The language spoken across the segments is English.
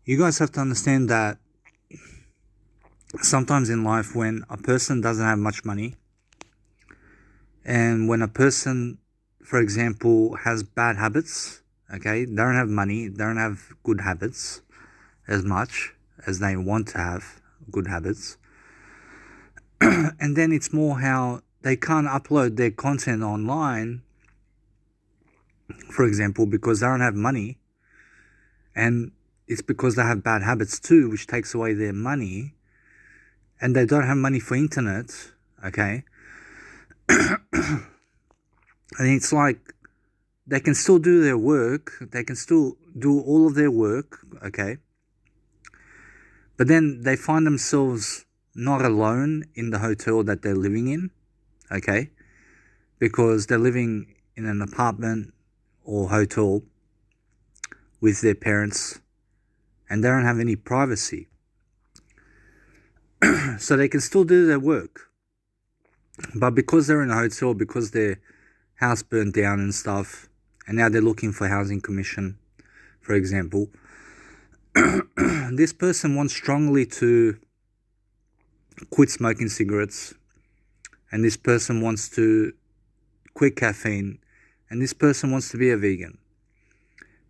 You guys have to understand that sometimes in life, when a person doesn't have much money, and when a person, for example, has bad habits, okay, they don't have money, they don't have good habits as much as they want to have good habits, and then it's more how they can't upload their content online, for example, because they don't have money, and it's because they have bad habits too, which takes away their money, and they don't have money for internet, okay? And it's like they can still do their work, they can still do all of their work, okay? But then they find themselves not alone in the hotel that they're living in, okay? Because they're living in an apartment or hotel with their parents and they don't have any privacy. So they can still do their work. But because they're in a hotel, because their house burned down and stuff, and now they're looking for housing commission, for example, this person wants strongly to quit smoking cigarettes, and this person wants to quit caffeine, and this person wants to be a vegan.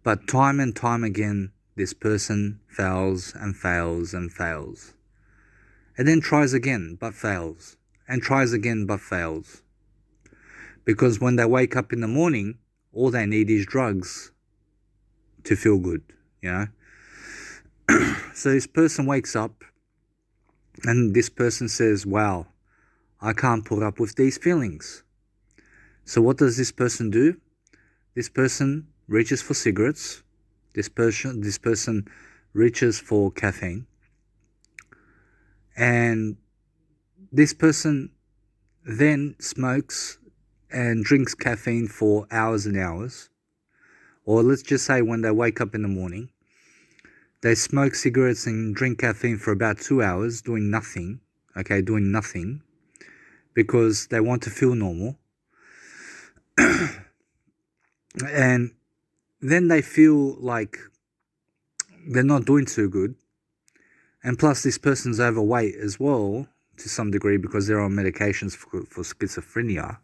But time and time again, this person fails and fails and fails. And then tries again, but fails. And tries again, but fails. Because when they wake up in the morning, all they need is drugs to feel good, you know? So this person wakes up and this person says, wow, I can't put up with these feelings. So what does this person do? This person reaches for cigarettes. This person reaches for caffeine. And this person then smokes and drinks caffeine for hours and hours. Or let's just say when they wake up in the morning, they smoke cigarettes and drink caffeine for about 2 hours, doing nothing, okay, doing nothing, because they want to feel normal. And then they feel like they're not doing too good. And plus this person's overweight as well, to some degree, because they're on medications for schizophrenia.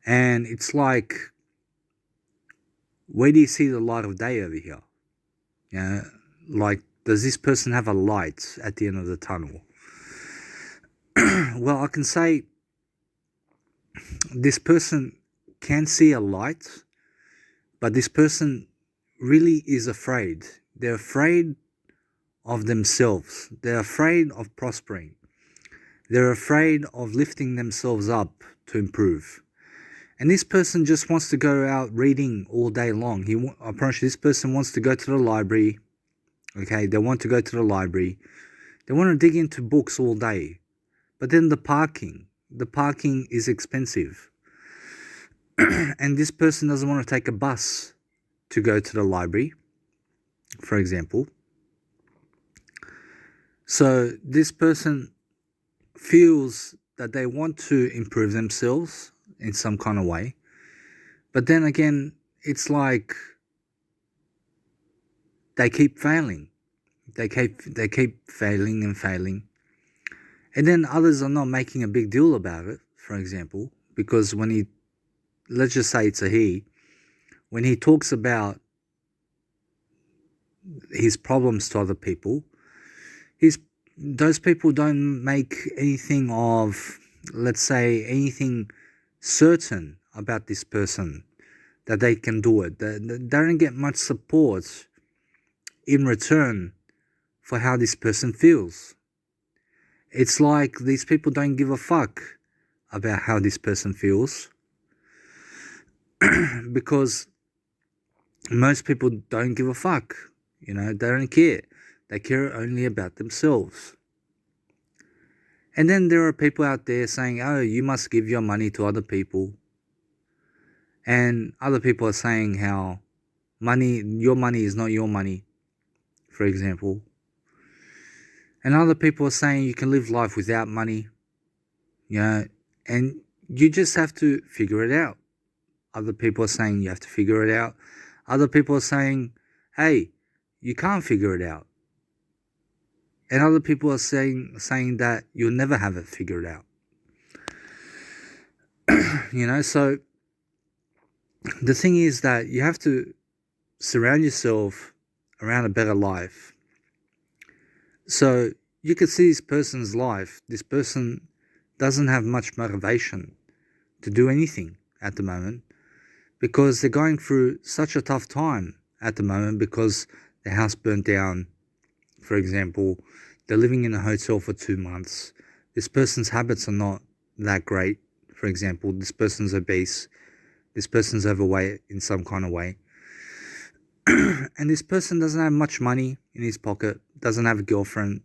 And it's like, where do you see the light of day over here? You know, like, does this person have a light at the end of the tunnel? Well, I can say this person can see a light, but this person really is afraid. They're afraid of themselves. They're afraid of prospering. They're afraid of lifting themselves up to improve. And this person just wants to go out reading all day long. Apparently this person wants to go to the library. Okay, they want to go to the library. They want to dig into books all day. But then the parking is expensive. And this person doesn't want to take a bus to go to the library, for example. So this person feels that they want to improve themselves in some kind of way. But then again, it's like they keep failing. They keep failing and failing. And then others are not making a big deal about it, for example, because when let's just say it's a he, when he talks about his problems to other people, those people don't make anything of, let's say, anything certain about this person, that they can do it. They don't get much support in return for how this person feels. It's like these people don't give a fuck about how this person feels because most people don't give a fuck. You know, they don't care. They care only about themselves. And then there are people out there saying, oh, you must give your money to other people. And other people are saying how your money is not your money, for example. And other people are saying you can live life without money, you know, and you just have to figure it out. Other people are saying you have to figure it out. Other people are saying, hey, you can't figure it out. And other people are saying that you'll never have it figured out. So the thing is that you have to surround yourself around a better life. So you could see this person's life. This person doesn't have much motivation to do anything at the moment because they're going through such a tough time at the moment because their house burnt down, for example. They're living in a hotel for 2 months. This person's habits are not that great. For example, this person's obese. This person's overweight in some kind of way. And this person doesn't have much money in his pocket, doesn't have a girlfriend,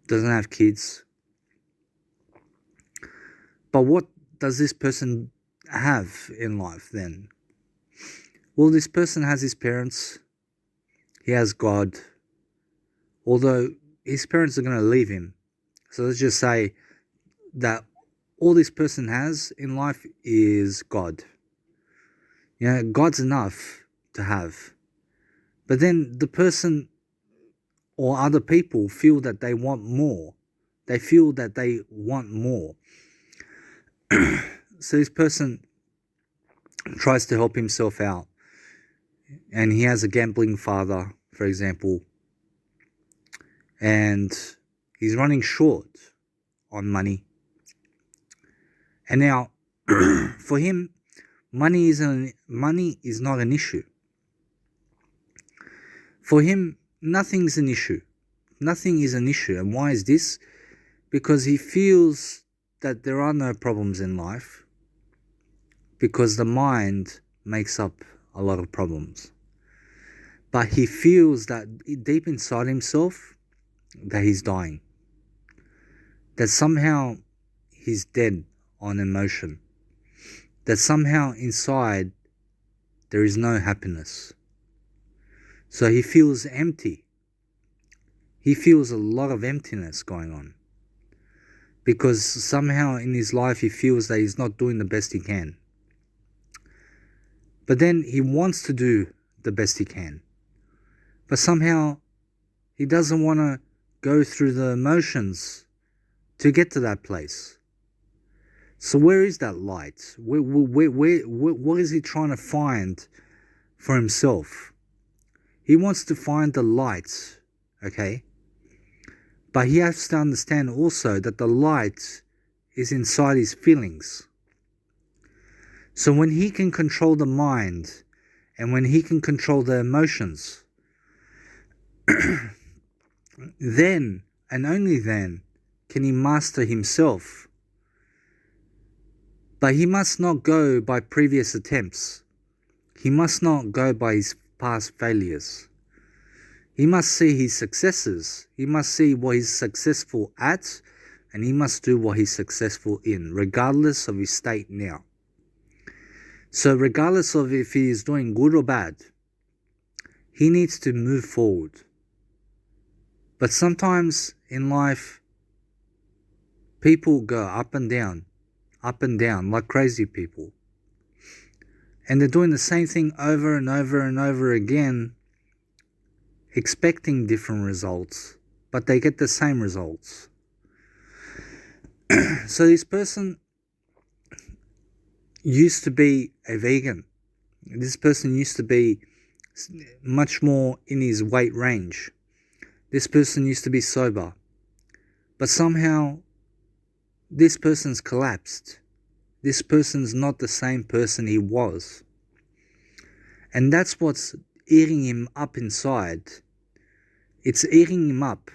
doesn't have kids. But what does this person have in life then? Well, this person has his parents. He has God. Although his parents are going to leave him. So let's just say that all this person has in life is God. God's enough to have. But then the person or other people feel that they want more. They feel that they want more. So this person tries to help himself out. And he has a gambling father, for example. And he's running short on money. And now, for him, money is not an issue. For him, nothing's an issue. Nothing is an issue. And why is this? Because he feels that there are no problems in life because the mind makes up a lot of problems. But he feels that deep inside himself that he's dying. That somehow he's dead on emotion. That somehow inside there is no happiness. So he feels empty. He feels a lot of emptiness going on. Because somehow in his life he feels that he's not doing the best he can. But then he wants to do the best he can. But somehow he doesn't want to go through the emotions to get to that place. So where is that light? What is he trying to find for himself? He wants to find the light, okay? But he has to understand also that the light is inside his feelings. So when he can control the mind and when he can control the emotions, then and only then can he master himself. But he must not go by previous attempts. He must not go by his past failures. He must see his successes. He must see what he's successful at, and he must do what he's successful in, regardless of his state now. So regardless of if he is doing good or bad, he needs to move forward. But sometimes in life, people go up and down, like crazy people. And they're doing the same thing over and over and over again, expecting different results, but they get the same results. So this person used to be a vegan. This person used to be much more in his weight range. This person used to be sober. But somehow, this person's collapsed. This person's not the same person he was. And that's what's eating him up inside. It's eating him up.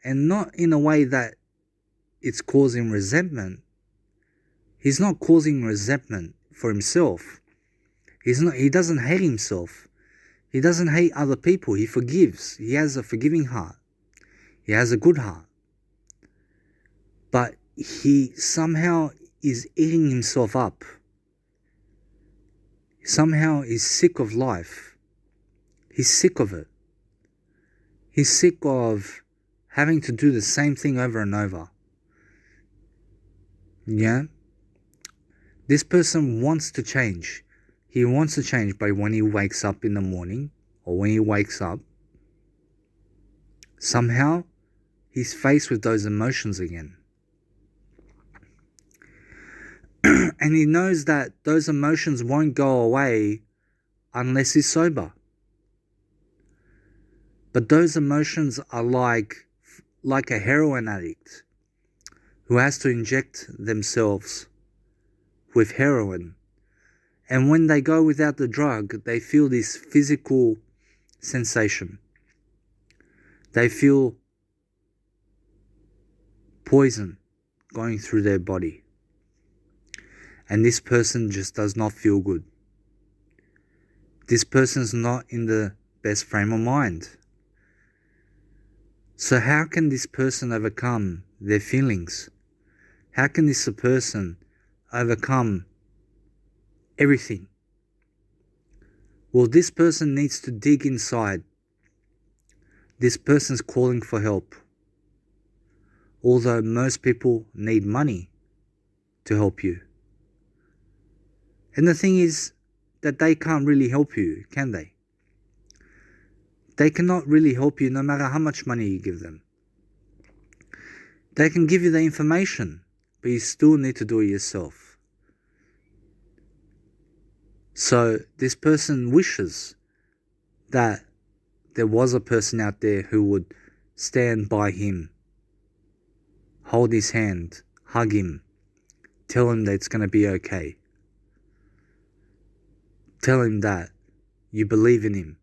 And not in a way that it's causing resentment. He's not causing resentment for himself. He doesn't hate himself. He doesn't hate other people. He forgives. He has a forgiving heart. He has a good heart. But he somehow is eating himself up. Somehow he's sick of life. He's sick of it. He's sick of having to do the same thing over and over. Yeah? This person wants to change. He wants to change, but when he wakes up in the morning or when he wakes up, somehow he's faced with those emotions again. And he knows that those emotions won't go away unless he's sober. But those emotions are like a heroin addict who has to inject themselves with heroin. And when they go without the drug, they feel this physical sensation. They feel poison going through their body. And this person just does not feel good. This person's not in the best frame of mind. So how can this person overcome their feelings? How can this person overcome everything? Well, this person needs to dig inside. This person's calling for help. Although most people need money to help you. And the thing is that they can't really help you, can they? They cannot really help you no matter how much money you give them. They can give you the information, but you still need to do it yourself. So this person wishes that there was a person out there who would stand by him, hold his hand, hug him, tell him that it's going to be okay. Tell him that you believe in him.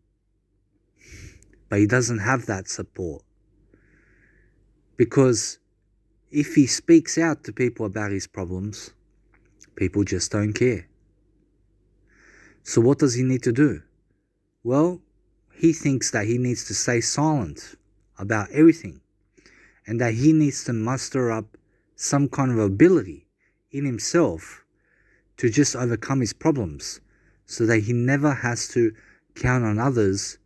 But he doesn't have that support. Because if he speaks out to people about his problems, people just don't care. So what does he need to do? Well, he thinks that he needs to stay silent about everything, and that he needs to muster up some kind of ability in himself to just overcome his problems, so that he never has to count on others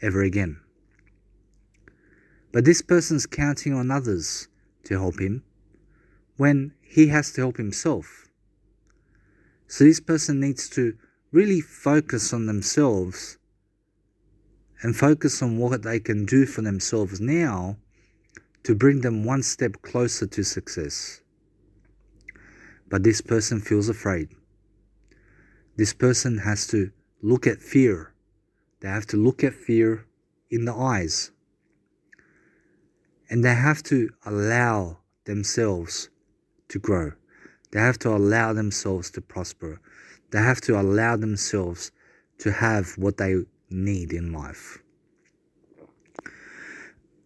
ever again. But this person's counting on others to help him when he has to help himself. So this person needs to really focus on themselves and focus on what they can do for themselves now to bring them one step closer to success. But this person feels afraid. This person has to look at fear. They have to look at fear in the eyes. And they have to allow themselves to grow. They have to allow themselves to prosper. They have to allow themselves to have what they need in life.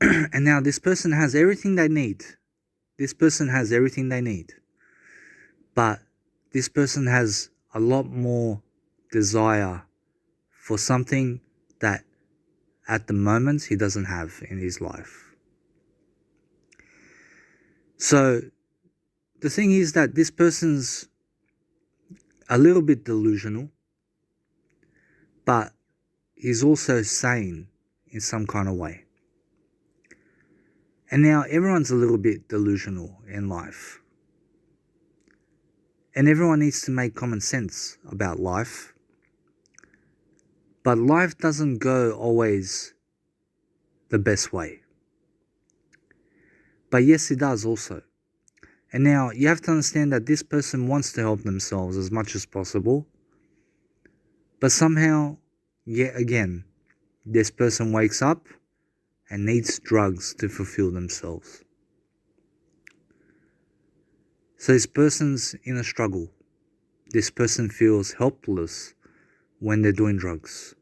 And now this person has everything they need. This person has everything they need. But this person has a lot more desire for something that at the moment he doesn't have in his life. So the thing is that this person's a little bit delusional, but he's also sane in some kind of way. And now everyone's a little bit delusional in life. And everyone needs to make common sense about life. But life doesn't go always the best way. But yes, it does also. And now you have to understand that this person wants to help themselves as much as possible. But somehow, yet again, this person wakes up and needs drugs to fulfill themselves. So this person's in a struggle. This person feels helpless when they're doing drugs.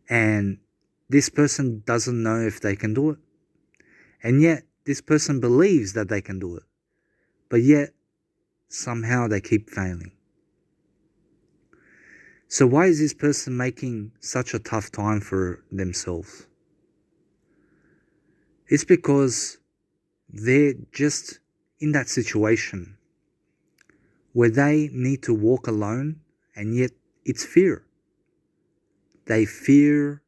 And this person doesn't know if they can do it. And yet, this person believes that they can do it. But yet, somehow they keep failing. So why is this person making such a tough time for themselves? It's because they're just in that situation where they need to walk alone, and yet it's fear. They fear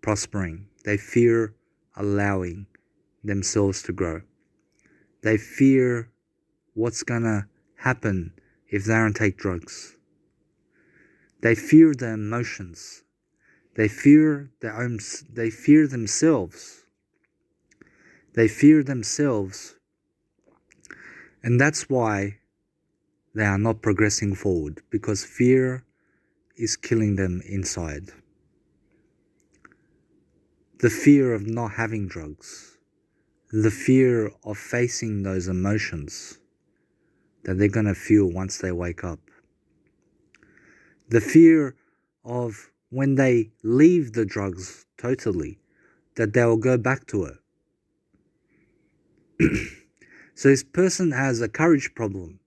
prospering. They fear allowing themselves to grow. They fear what's gonna happen if they don't take drugs. They fear their emotions. They fear they fear themselves. They fear themselves. And that's why they are not progressing forward, because fear is killing them inside. The fear of not having drugs, the fear of facing those emotions that they're going to feel once they wake up, the fear of when they leave the drugs totally, that they will go back to it. So this person has a courage problem.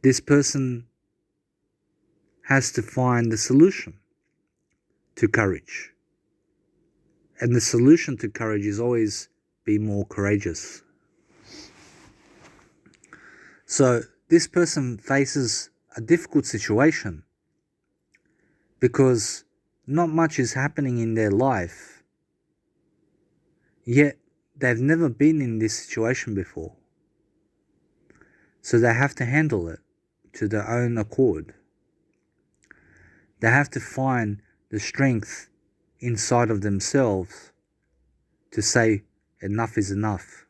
This person has to find the solution to courage. And the solution to courage is always be more courageous. So this person faces a difficult situation because not much is happening in their life, yet they've never been in this situation before. So they have to handle it to their own accord. They have to find the strength inside of themselves to say enough is enough.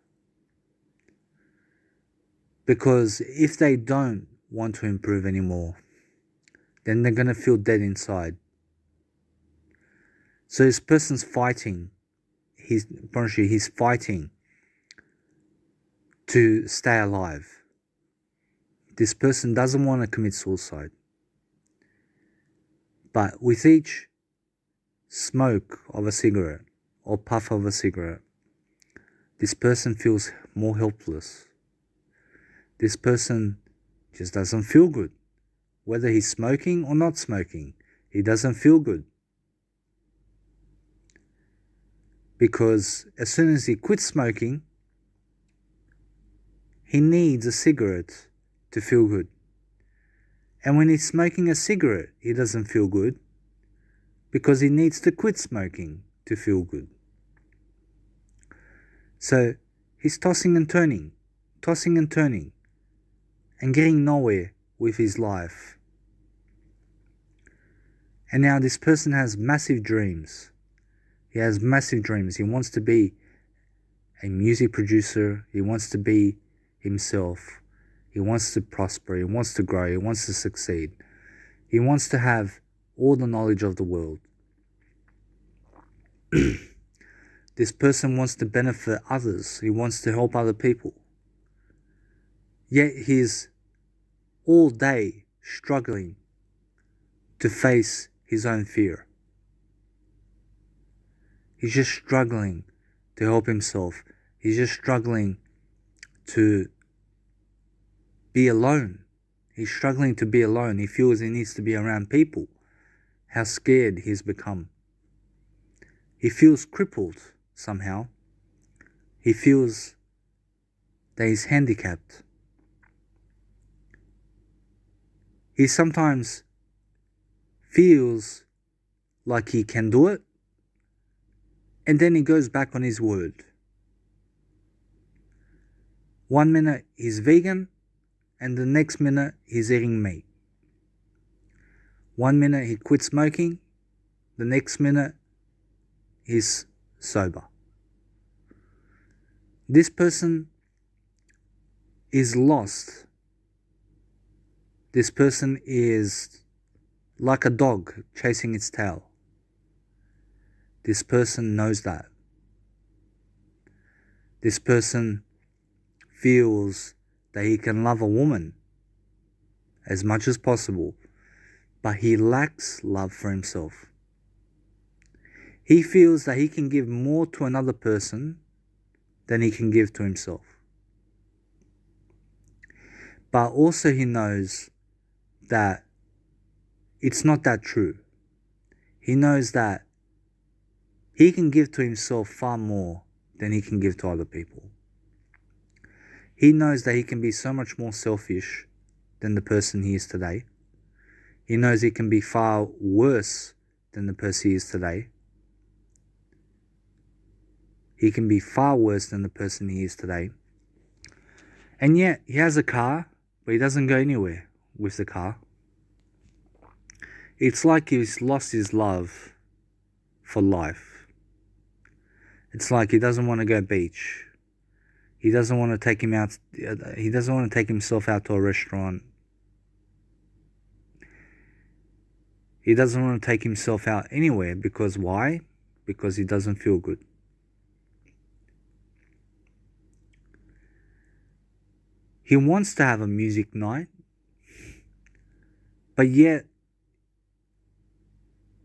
Because if they don't want to improve anymore, then they're going to feel dead inside. So this person's fighting. He's fighting to stay alive. This person doesn't want to commit suicide. But with each smoke of a cigarette or puff of a cigarette, this person feels more helpless. This person just doesn't feel good. Whether he's smoking or not smoking, he doesn't feel good. Because as soon as he quits smoking, he needs a cigarette to feel good. And when he's smoking a cigarette, he doesn't feel good because he needs to quit smoking to feel good. So he's tossing and turning, and getting nowhere with his life. And now this person has massive dreams. He has massive dreams. He wants to be a music producer. He wants to be himself. He wants to prosper. He wants to grow. He wants to succeed. He wants to have all the knowledge of the world. This person wants to benefit others. He wants to help other people. Yet he's all day struggling to face his own fear. He's just struggling to help himself. He's just struggling to be alone. He's struggling to be alone. He feels he needs to be around people. How scared he's become. He feels crippled somehow. He feels that he's handicapped. He sometimes feels like he can do it, and then he goes back on his word. 1 minute he's vegan, and the next minute he's eating meat. 1 minute he quits smoking, the next minute he's sober. This person is lost. This person is like a dog chasing its tail. This person knows that. This person feels that he can love a woman as much as possible, but he lacks love for himself. He feels that he can give more to another person than he can give to himself. But also he knows that it's not that true. He knows that he can give to himself far more than he can give to other people. He knows that he can be so much more selfish than the person he is today. He knows he can be far worse than the person he is today. He can be far worse than the person he is today. And yet, he has a car, but he doesn't go anywhere with the car. It's like he's lost his love for life. It's like he doesn't want to go beach. He doesn't want to take him out. He doesn't want to take himself out to a restaurant. He doesn't want to take himself out anywhere because why? Because he doesn't feel good. He wants to have a music night, but yet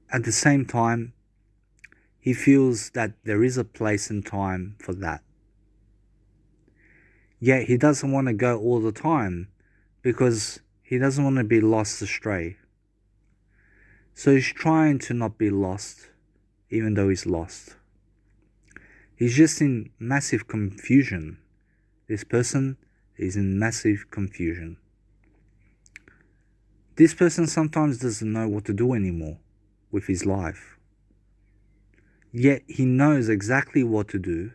at the same time, he feels that there is a place and time for that. Yet he doesn't want to go all the time because he doesn't want to be lost astray. So he's trying to not be lost, even though he's lost. He's just in massive confusion. This person is in massive confusion. This person sometimes doesn't know what to do anymore with his life. Yet he knows exactly what to do,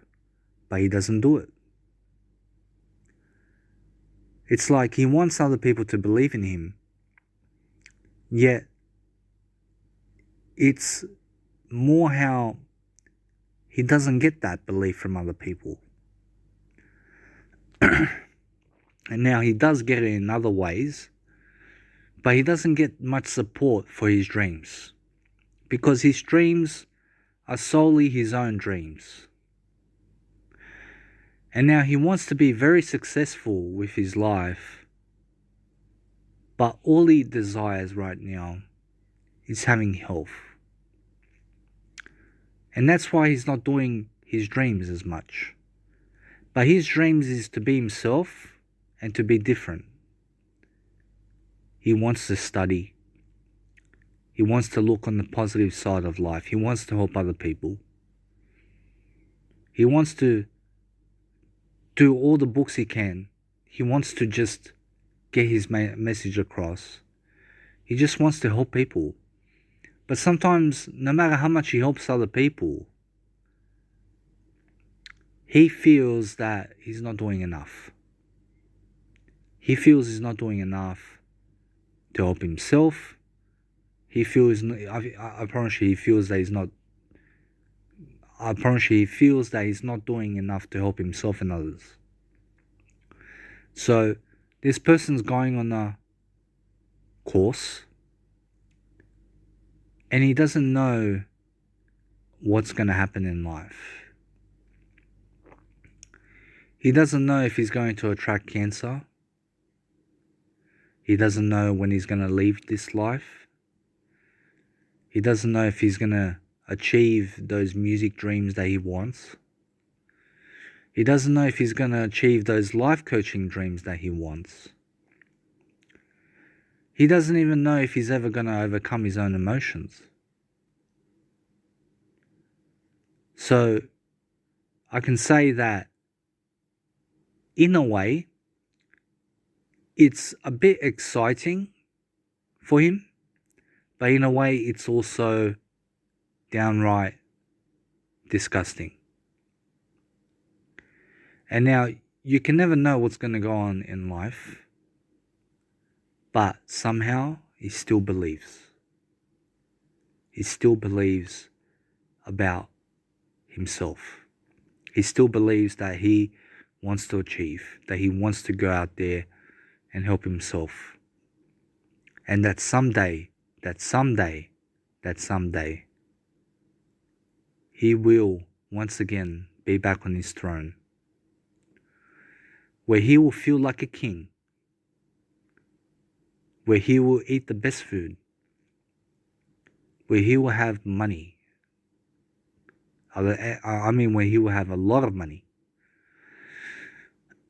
but he doesn't do it. It's like he wants other people to believe in him, yet it's more how he doesn't get that belief from other people. And now he does get it in other ways, but he doesn't get much support for his dreams because his dreams are solely his own dreams. And now he wants to be very successful with his life, but all he desires right now is having health. And that's why he's not doing his dreams as much. But his dreams is to be himself and to be different. He wants to study. He wants to look on the positive side of life. He wants to help other people. He wants to do all the books he can. He wants to just get his message across. He just wants to help people. But sometimes, no matter how much he helps other people, he feels that he's not doing enough. He feels he's not doing enough to help himself. He feels, I promise you, he feels that he's not, I promise you, he feels that he's not doing enough to help himself and others. So, this person's going on a course, and he doesn't know what's going to happen in life. He doesn't know if he's going to attract cancer. He doesn't know when he's going to leave this life. He doesn't know if he's going to achieve those music dreams that he wants. He doesn't know if he's going to achieve those life coaching dreams that he wants. He doesn't even know if he's ever going to overcome his own emotions. So, I can say that, in a way, it's a bit exciting for him, but in a way, it's also downright disgusting. And now, you can never know what's going to go on in life, but somehow he still believes. He still believes about himself. He still believes that he wants to achieve, that he wants to go out there and help himself. And that someday, he will once again be back on his throne, where he will feel like a king, where he will eat the best food, where he will have money. I mean, where he will have a lot of money.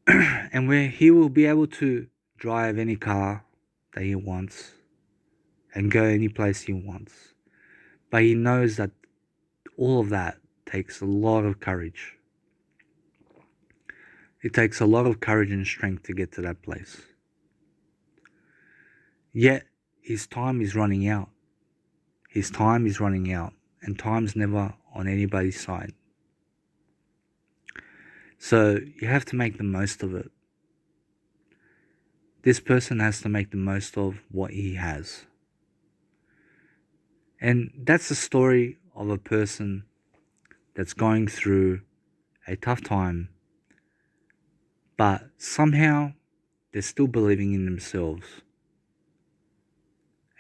And where he will be able to drive any car that he wants and go any place he wants. But he knows that all of that takes a lot of courage. It takes a lot of courage and strength to get to that place. Yet, his time is running out. His time is running out, and time's never on anybody's side. So, you have to make the most of it. This person has to make the most of what he has. And that's the story of a person that's going through a tough time, but somehow they're still believing in themselves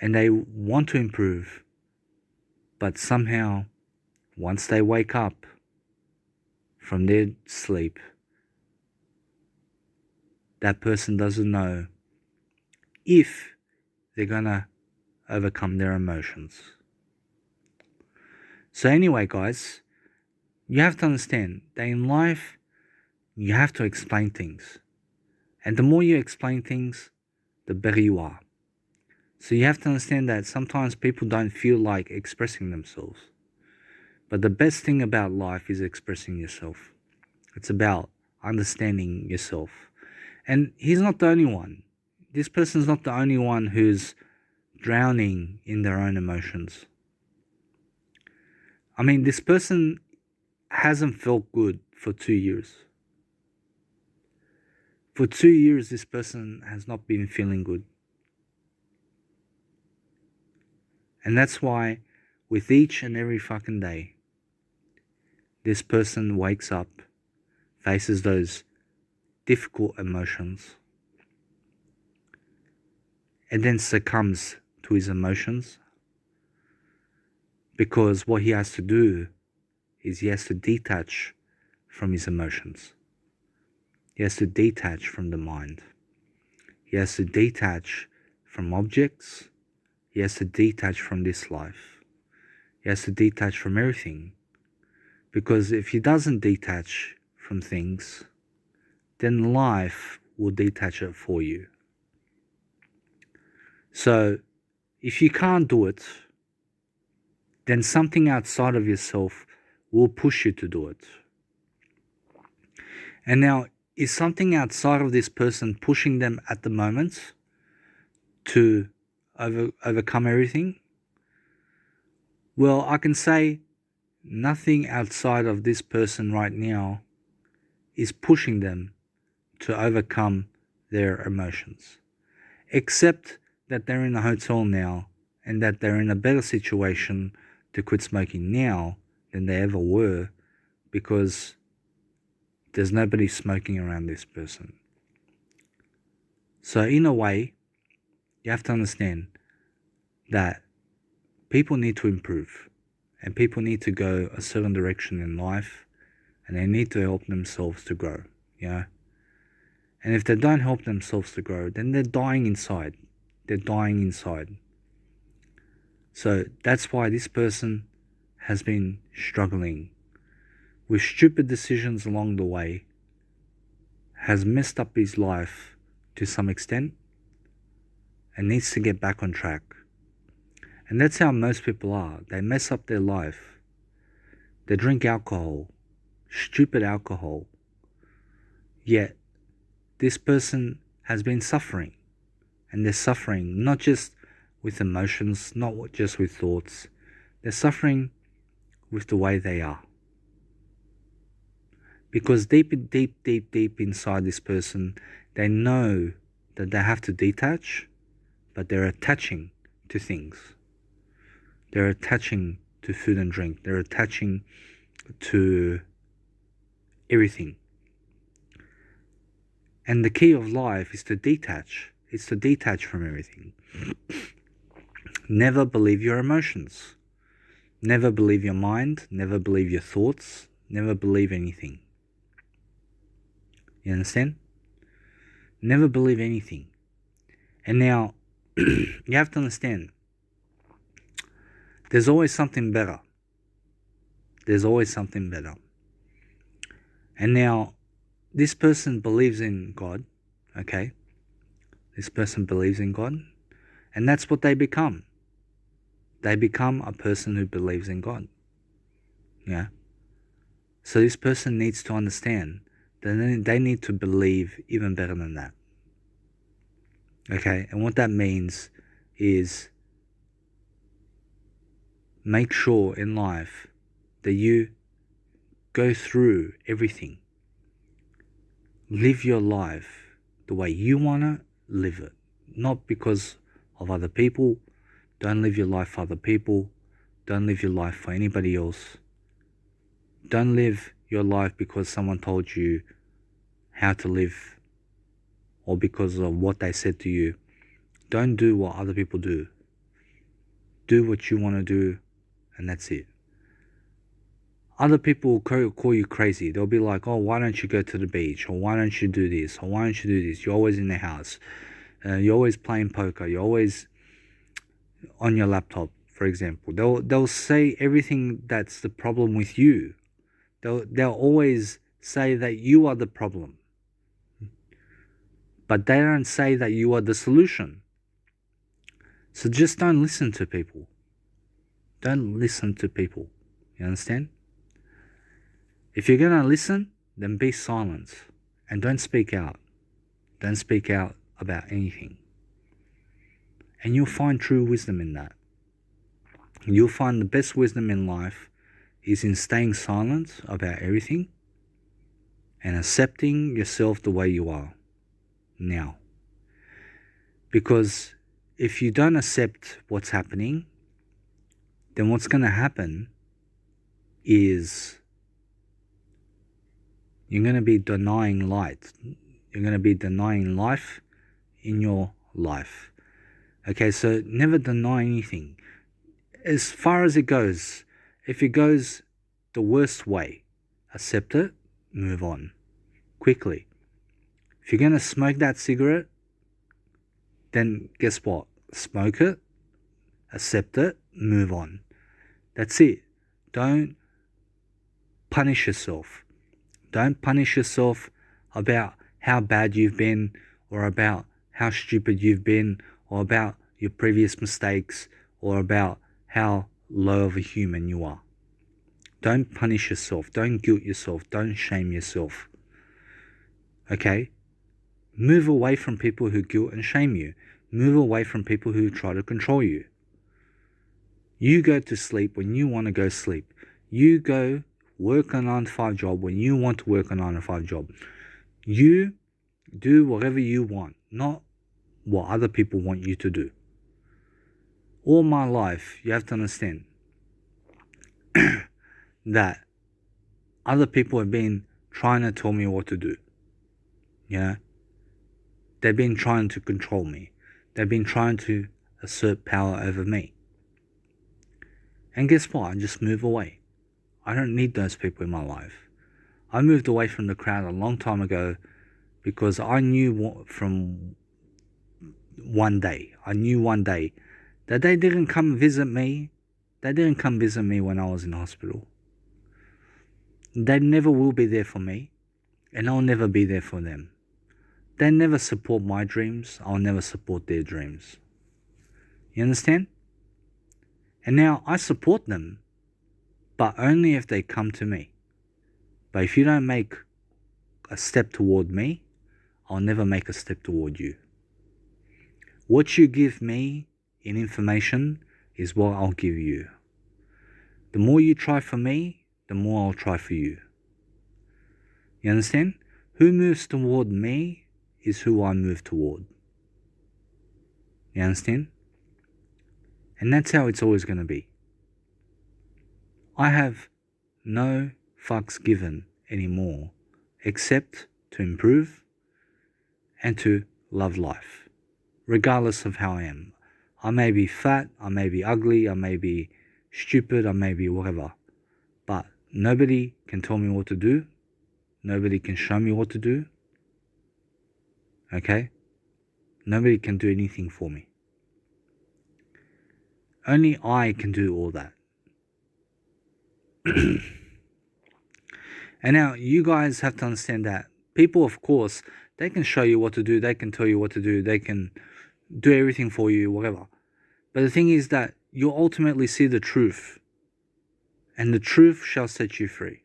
and they want to improve, but somehow once they wake up from their sleep, that person doesn't know if they're gonna overcome their emotions. So anyway, guys, you have to understand that in life, you have to explain things. And the more you explain things, the better you are. So you have to understand that sometimes people don't feel like expressing themselves. But the best thing about life is expressing yourself. It's about understanding yourself. And he's not the only one. This person's not the only one who's drowning in their own emotions. I mean, this person hasn't felt good for 2 years. For 2 years, this person has not been feeling good. And that's why with each and every fucking day, this person wakes up, faces those difficult emotions, and then succumbs to his emotions, because what he has to do is he has to detach from his emotions. He has to detach from the mind. He has to detach from objects. He has to detach from this life. He has to detach from everything. Because if he doesn't detach from things, then life will detach it for you. So if you can't do it, then something outside of yourself will push you to do it. And now, is something outside of this person pushing them at the moment to overcome everything? Well, I can say nothing outside of this person right now is pushing them to overcome their emotions, except that they're in a hotel now and that they're in a better situation to quit smoking now than they ever were, because there's nobody smoking around this person. So in a way, you have to understand that people need to improve and people need to go a certain direction in life, and they need to help themselves to grow, you know. And if they don't help themselves to grow, then they're dying inside. They're dying inside. So that's why this person has been struggling with stupid decisions along the way, has messed up his life to some extent, and needs to get back on track. And that's how most people are. They mess up their life. They drink alcohol, stupid alcohol. Yet this person has been suffering. And they're suffering not just with emotions, not just with thoughts. They're suffering with the way they are. Because deep inside this person, they know that they have to detach, but they're attaching to things. They're attaching to food and drink. They're attaching to everything. And the key of life is to detach. It's to detach from everything. Never believe your emotions. Never believe your mind. Never believe your thoughts. Never believe anything. You understand? Never believe anything. And now, you have to understand, there's always something better. There's always something better. And now, this person believes in God, okay? This person believes in God, and that's what they become. They become a person who believes in God. Yeah. So this person needs to understand that they need to believe even better than that. Okay, and what that means is make sure in life that you go through everything. Live your life the way you want to live it, not because of other people. Don't live your life for other people. Don't live your life for anybody else. Don't live your life because someone told you how to live or because of what they said to you. Don't do what other people do. Do what you want to do, and that's it. Other people will call you crazy. They'll be like, oh, why don't you go to the beach? Or why don't you do this? Or why don't you do this? You're always in the house. You're always playing poker. You're always on your laptop, for example. They'll say everything that's the problem with you. They'll always say that you are the problem. But they don't say that you are the solution. So just don't listen to people. Don't listen to people. You understand? If you're going to listen, then be silent and don't speak out. Don't speak out about anything. And you'll find true wisdom in that. You'll find the best wisdom in life is in staying silent about everything and accepting yourself the way you are now. Because if you don't accept what's happening, then what's going to happen is you're going to be denying light. You're going to be denying life in your life. Okay, so never deny anything. As far as it goes, if it goes the worst way, accept it, move on quickly. If you're going to smoke that cigarette, then guess what? Smoke it, accept it, move on. That's it. Don't punish yourself. Don't punish yourself about how bad you've been or about how stupid you've been or about your previous mistakes or about how low of a human you are. Don't punish yourself. Don't guilt yourself. Don't shame yourself. Okay? Move away from people who guilt and shame you. Move away from people who try to control you. You go to sleep when you want to go sleep. You go work a 9-to-5 job when you want to work a 9-to-5 job. You do whatever you want, not what other people want you to do. All my life, you have to understand that other people have been trying to tell me what to do. You know? They've been trying to control me. They've been trying to assert power over me. And guess what? I just move away. I don't need those people in my life. I moved away from the crowd a long time ago because I knew from one day that they didn't come visit me. They didn't come visit me when I was in hospital. They never will be there for me, and I'll never be there for them. They never support my dreams. I'll never support their dreams. You understand? And now I support them, but only if they come to me. But if you don't make a step toward me, I'll never make a step toward you. What you give me in information is what I'll give you. The more you try for me, the more I'll try for you. You understand? Who moves toward me is who I move toward. You understand? And that's how it's always going to be. I have no fucks given anymore except to improve and to love life, regardless of how I am. I may be fat, I may be ugly, I may be stupid, I may be whatever, but nobody can tell me what to do. Nobody can show me what to do. Okay? Nobody can do anything for me. Only I can do all that. And now you guys have to understand that people, of course, they can show you what to do, they can tell you what to do, they can do everything for you, whatever. But the thing is that you'll ultimately see the truth, and the truth shall set you free.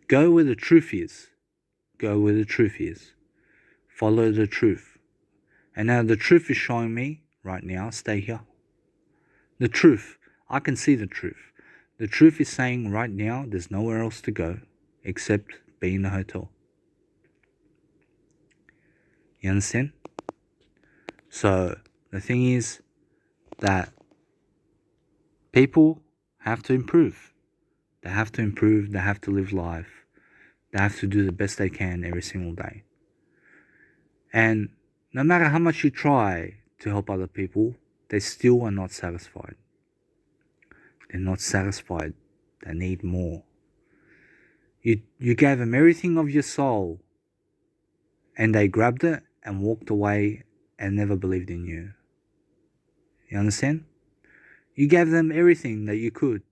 Go where the truth is. Go where the truth is. Follow the truth. And now the truth is showing me right now, stay here. The truth, I can see the truth. The truth is saying right now there's nowhere else to go except be in the hotel. You understand? So the thing is that People have to improve. They have to improve. They have to live life. They have to do the best they can every single day. And no matter how much you try to help other people, they still are not satisfied. They're not satisfied. They need more. You gave them everything of your soul, and they grabbed it and walked away and never believed in you. You understand? You gave them everything that you could,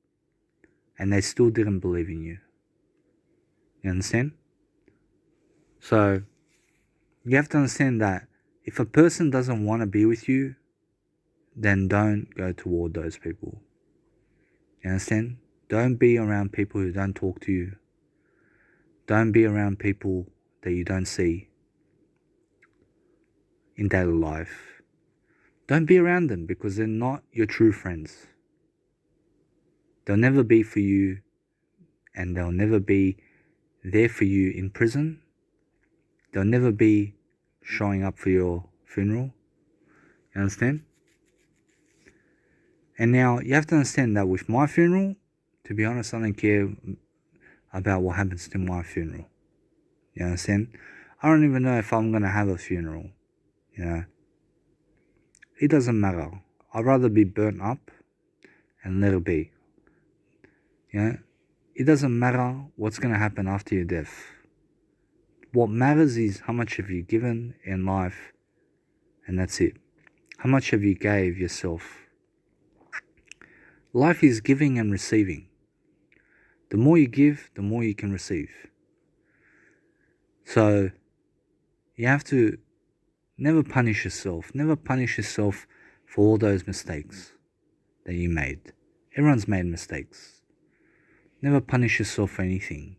and they still didn't believe in you. You understand? So, you have to understand that if a person doesn't want to be with you, then don't go toward those people. You understand? Don't be around people who don't talk to you. Don't be around people that you don't see in daily life. Don't be around them because they're not your true friends. They'll never be for you, and they'll never be there for you in prison. They'll never be showing up for your funeral. You understand? And now you have to understand that with my funeral, to be honest, I don't care about what happens to my funeral. You understand? I don't even know if I'm going to have a funeral. You know? It doesn't matter. I'd rather be burnt up and let it be. You know? It doesn't matter what's going to happen after your death. What matters is how much have you given in life, and that's it. How much have you gave yourself? Life is giving and receiving. The more you give, the more you can receive. So, you have to never punish yourself. Never punish yourself for all those mistakes that you made. Everyone's made mistakes. Never punish yourself for anything.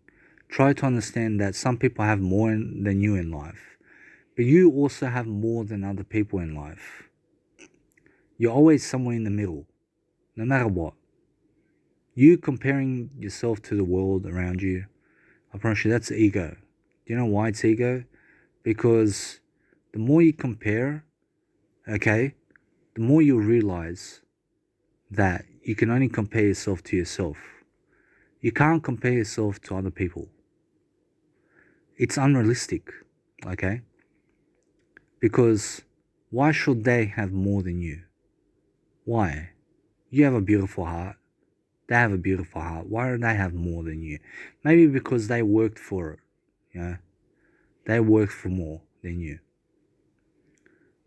Try to understand that some people have more than you in life, but you also have more than other people in life. You're always somewhere in the middle, no matter what. You comparing yourself to the world around you, I promise you that's ego. Do you know why it's ego? Because the more you compare, okay, the more you realize that you can only compare yourself to yourself. You can't compare yourself to other people. It's unrealistic, okay? Because why should they have more than you? Why? You have a beautiful heart. They have a beautiful heart. Why do they have more than you? Maybe because they worked for it, you know? They worked for more than you.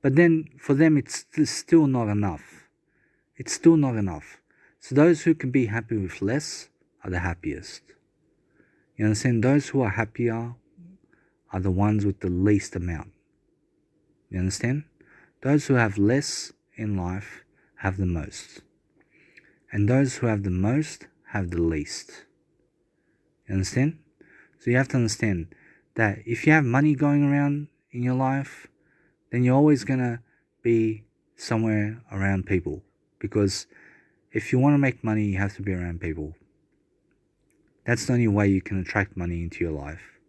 But then for them, it's still not enough. It's still not enough. So those who can be happy with less are the happiest. You understand? Those who are happier are the ones with the least amount. You understand? Those who have less in life have the most. And those who have the most have the least. You understand? So you have to understand that if you have money going around in your life, then you're always going to be somewhere around people. Because if you want to make money, you have to be around people. That's the only way you can attract money into your life.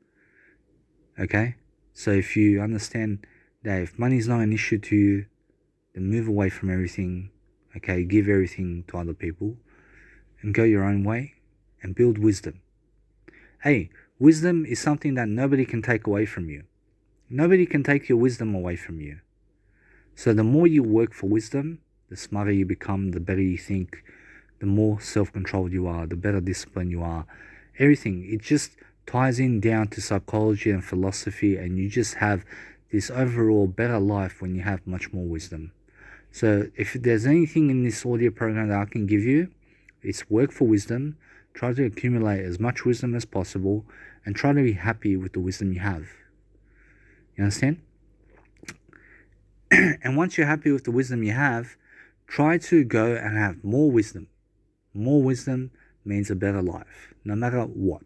Okay? So if you understand that if money is not an issue to you, then move away from everything. Okay? Give everything to other people and go your own way and build wisdom. Hey, wisdom is something that nobody can take away from you. Nobody can take your wisdom away from you. So the more you work for wisdom, the smarter you become, the better you think, the more self-controlled you are, the better disciplined you are. Everything, it just ties in down to psychology and philosophy, and you just have this overall better life when you have much more wisdom. So if there's anything in this audio program that I can give you, it's work for wisdom, try to accumulate as much wisdom as possible, and try to be happy with the wisdom you have. You understand? And once you're happy with the wisdom you have, try to go and have more wisdom. More wisdom means a better life, no matter what.